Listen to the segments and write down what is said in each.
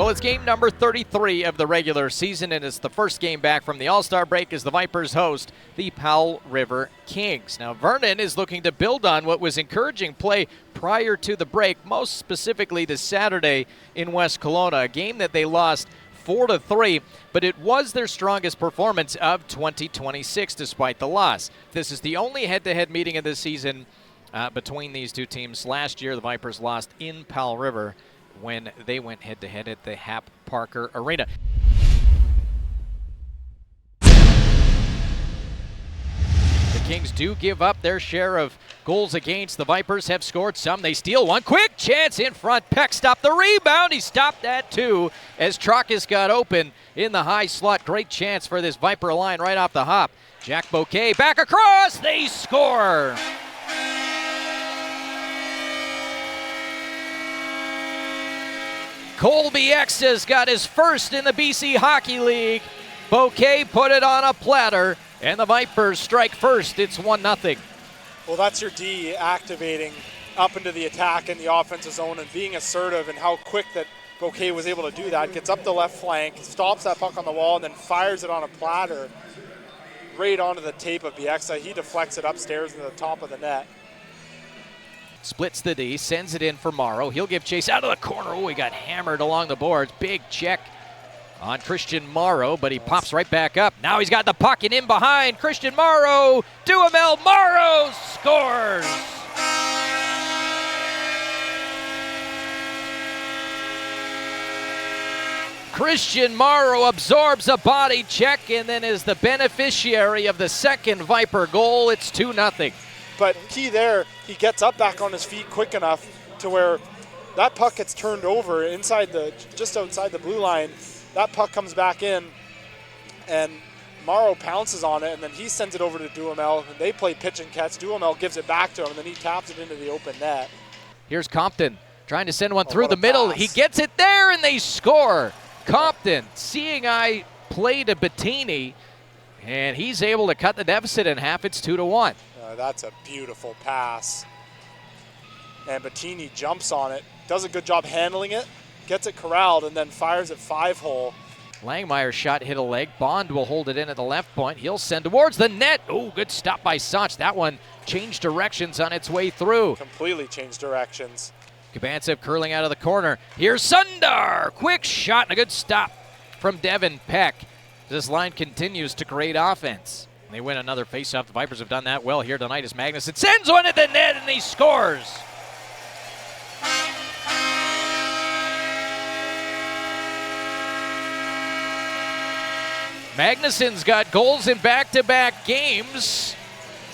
Well, it's game number 33 of the regular season, and it's the first game back from the All-Star break as the Vipers host the Powell River Kings. Now, Vernon is looking to build on what was encouraging play prior to the break, most specifically this Saturday in West Kelowna, a game that they lost 4-3, but it was their strongest performance of 2026 despite the loss. This is the only head-to-head meeting of the season between these two teams. Last year, the Vipers lost in Powell River when they went head-to-head at the Hap Parker Arena. The Kings do give up their share of goals against. The Vipers have scored some. They steal one. Quick chance in front. Peck stopped the rebound. He stopped that too as Trockus got open in the high slot. Great chance for this Viper line right off the hop. Jack Bouquet back across. They score. Colby X has got his first in the BC Hockey League. Bouquet put it on a platter, and the Vipers strike first. It's 1-0. Well, that's your D activating up into the attack in the offensive zone and being assertive, and how quick that Bouquet was able to do that. Gets up the left flank, stops that puck on the wall, and then fires it on a platter right onto the tape of Bieksa. He deflects it upstairs into the top of the net. Splits the D, sends it in for Morrow. He'll give chase out of the corner. Oh, he got hammered along the boards. Big check on Christian Morrow, but he pops right back up. Now he's got the puck and in behind. Christian Morrow, Duhamel, Morrow scores! Christian Morrow absorbs a body check and then is the beneficiary of the second Viper goal. It's 2-0. But key there, he gets up back on his feet quick enough to where that puck gets turned over just outside the blue line. That puck comes back in, and Morrow pounces on it, and then he sends it over to Duhamel, and they play pitch and catch. Duhamel gives it back to him, and then he taps it into the open net. Here's Compton trying to send one through the middle. He gets it there, and they score. Compton, seeing eye play to Bettini, and he's able to cut the deficit in half. It's 2-1. That's a beautiful pass. And Bettini jumps on it, does a good job handling it, gets it corralled, and then fires it 5-hole. Langmeyer's shot hit a leg. Bond will hold it in at the left point. He'll send towards the net. Oh, good stop by Sach. That one changed directions on its way through. Completely changed directions. Kabantsev curling out of the corner. Here's Sundar. Quick shot and a good stop from Devin Peck. This line continues to create offense. They win another faceoff. The Vipers have done that well here tonight as Magnuson sends one at the net and he scores. Magnuson's got goals in back-to-back games.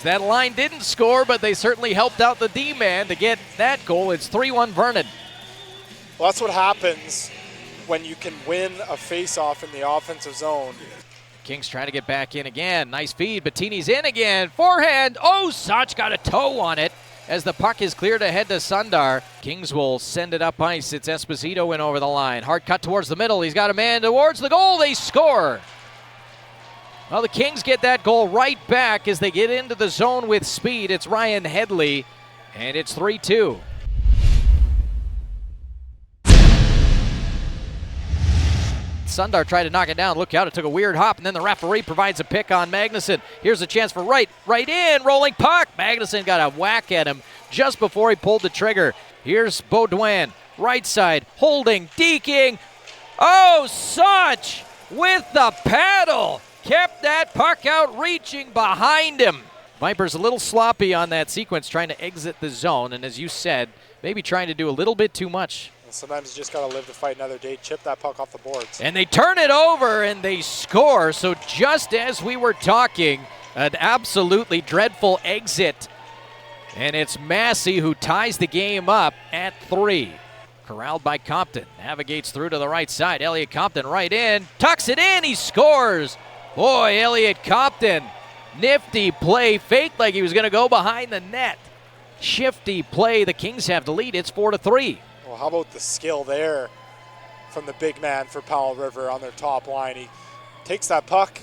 That line didn't score, but they certainly helped out the D-man to get that goal. It's 3-1 Vernon. Well, that's what happens when you can win a faceoff in the offensive zone. Kings trying to get back in again. Nice feed. Bettini's in again. Forehand. Oh, Sach got a toe on it as the puck is cleared ahead to Sundar. Kings will send it up ice. It's Esposito in over the line. Hard cut towards the middle. He's got a man towards the goal. They score. Well, the Kings get that goal right back as they get into the zone with speed. It's Ryan Headley, and it's 3-2. Sundar tried to knock it down. Look out, it took a weird hop, and then the referee provides a pick on Magnuson. Here's a chance for right in, rolling puck. Magnuson got a whack at him just before he pulled the trigger. Here's Baudouin, right side, holding, deking. Oh, Sach with the paddle. Kept that puck out, reaching behind him. Vipers a little sloppy on that sequence, trying to exit the zone, and as you said, maybe trying to do a little bit too much. Sometimes you just got to live to fight another day. Chip that puck off the boards. And they turn it over and they score. So just as we were talking, an absolutely dreadful exit. And it's Massey who ties the game up at 3. Corralled by Compton. Navigates through to the right side. Elliot Compton right in. Tucks it in. He scores. Boy, Elliot Compton. Nifty play. Faked like he was going to go behind the net. Shifty play. The Kings have the lead. It's 4-3. Well, how about the skill there from the big man for Powell River on their top line? He takes that puck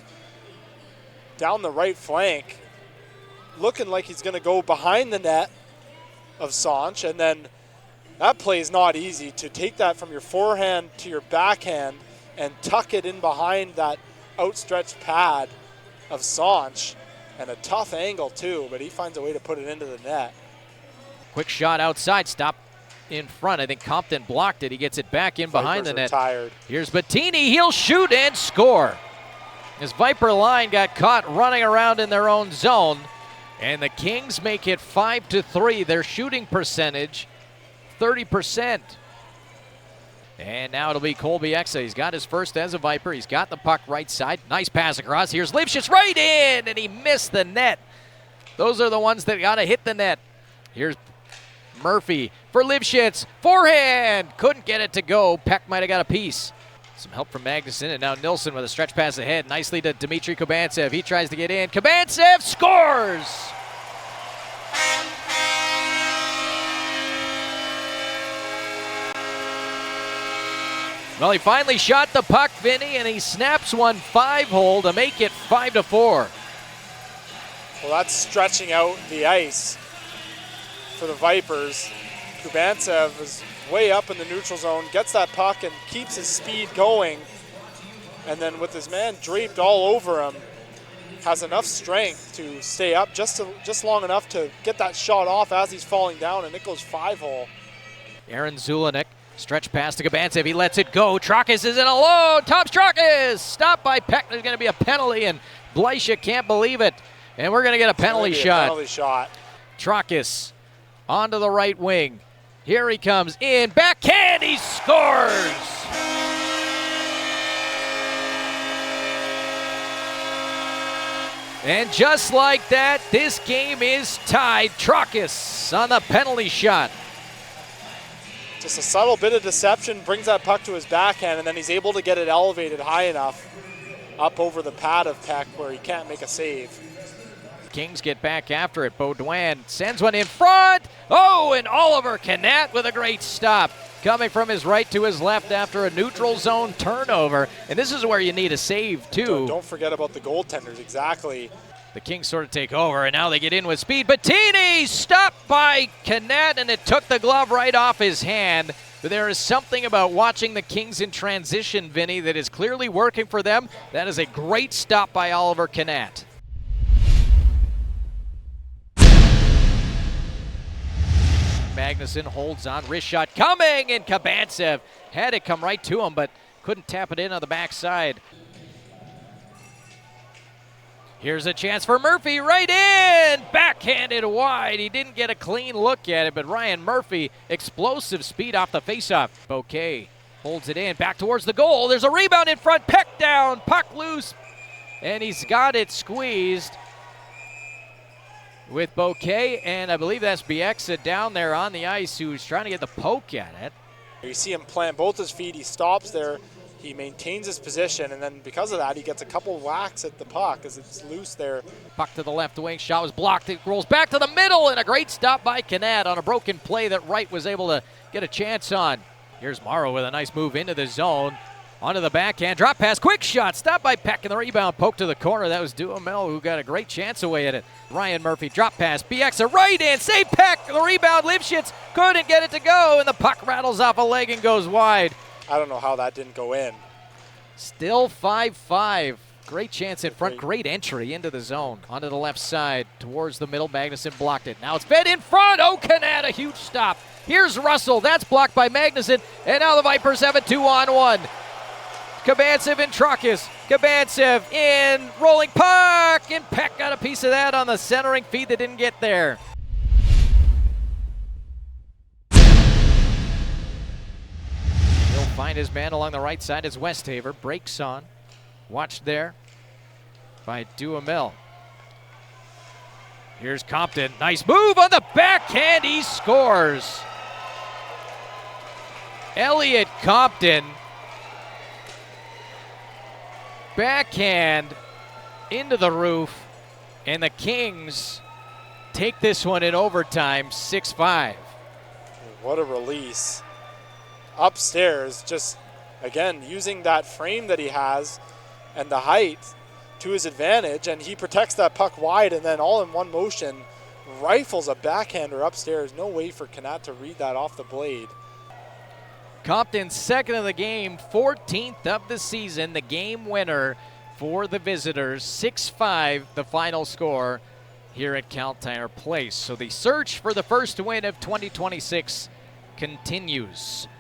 down the right flank, looking like he's going to go behind the net of Sanch, and then That play is not easy, to take that from your forehand to your backhand and tuck it in behind that outstretched pad of Sanch. And a tough angle too, but he finds a way to put it into the net. Quick shot outside, stop in front. I think Compton blocked it. He gets it back in behind the net. Tired. Here's Bettini. He'll shoot and score. His Viper line got caught running around in their own zone, and the Kings make it 5-3. Their shooting percentage, 30%. And now it'll be Colby Exa. He's got his first as a Viper. He's got the puck right side. Nice pass across. Here's Lipschitz right in, and he missed the net. Those are the ones that got to hit the net. Here's Murphy for Lipschitz. Forehand. Couldn't get it to go. Peck might have got a piece. Some help from Magnuson, and now Nilsson with a stretch pass ahead. Nicely to Dmitry Kubantsev. He tries to get in. Kubantsev scores! Well, he finally shot the puck, Vinny, and he snaps one 5-hole to make it 5-4. Well, that's stretching out the ice for the Vipers. Kubantsev is way up in the neutral zone, gets that puck and keeps his speed going. And then with his man draped all over him, has enough strength to stay up just long enough to get that shot off as he's falling down, and it goes 5-hole. Aaron Zulinik. Stretch pass to Kubantsev. He lets it go. Trockus is in alone. Tops Trockus. Stopped by Peck. There's going to be a penalty, and Bleicha can't believe it. And we're going to get a penalty shot. Trockus onto the right wing. Here he comes in. Backhand. He scores. And just like that, this game is tied. Trockus on the penalty shot. Just a subtle bit of deception, brings that puck to his backhand, and then he's able to get it elevated high enough up over the pad of Peck where he can't make a save. Kings get back after it. Baudouin sends one in front. Oh, and Oliver Canat with a great stop. Coming from his right to his left after a neutral zone turnover. And this is where you need a save, too. Don't forget about the goaltenders, exactly. The Kings sort of take over, and now they get in with speed. Bettini stopped by Canat, and it took the glove right off his hand. But there is something about watching the Kings in transition, Vinny, that is clearly working for them. That is a great stop by Oliver Canat. Magnuson holds on, wrist shot coming, and Kubantsev had it come right to him, but couldn't tap it in on the backside. Here's a chance for Murphy, right in, backhanded wide. He didn't get a clean look at it, but Ryan Murphy, explosive speed off the faceoff. Bouquet holds it in, back towards the goal. There's a rebound in front, Peck down, puck loose, and he's got it squeezed with Bouquet, and I believe that's Bieksa down there on the ice who's trying to get the poke at it. You see him plant both his feet, he stops there, he maintains his position, and then because of that, he gets a couple whacks at the puck as it's loose there. Puck to the left wing, shot was blocked, it rolls back to the middle, and a great stop by Canat on a broken play that Wright was able to get a chance on. Here's Morrow with a nice move into the zone. Onto the backhand, drop pass, quick shot, stopped by Peck, and the rebound poke to the corner. That was Duhamel who got a great chance away at it. Ryan Murphy, drop pass, Bieksa right in, save Peck, the rebound, Lipschitz couldn't get it to go, and the puck rattles off a leg and goes wide. I don't know how that didn't go in. Still 5-5. Great chance in front, great entry into the zone. Onto the left side, towards the middle, Magnuson blocked it. Now it's fed in front, oh, Canat, a huge stop. Here's Russell, that's blocked by Magnuson, and now the Vipers have a 2-on-1. Kubantsev and Trockus. Kubantsev in, rolling puck, and Peck got a piece of that on the centering feed that didn't get there. He'll find his man along the right side as Westhaver breaks on. Watched there by Duhamel. Here's Compton, nice move on the backhand, he scores. Elliot Compton. Backhand into the roof, and the Kings take this one in overtime, 6-5. What a release. Upstairs, just, again, using that frame that he has and the height to his advantage, and he protects that puck wide, and then all in one motion rifles a backhander upstairs. No way for Knott to read that off the blade. Compton's second of the game, 14th of the season, the game winner for the visitors. 6-5 the final score here at Kal Tire Place. So the search for the first win of 2026 continues.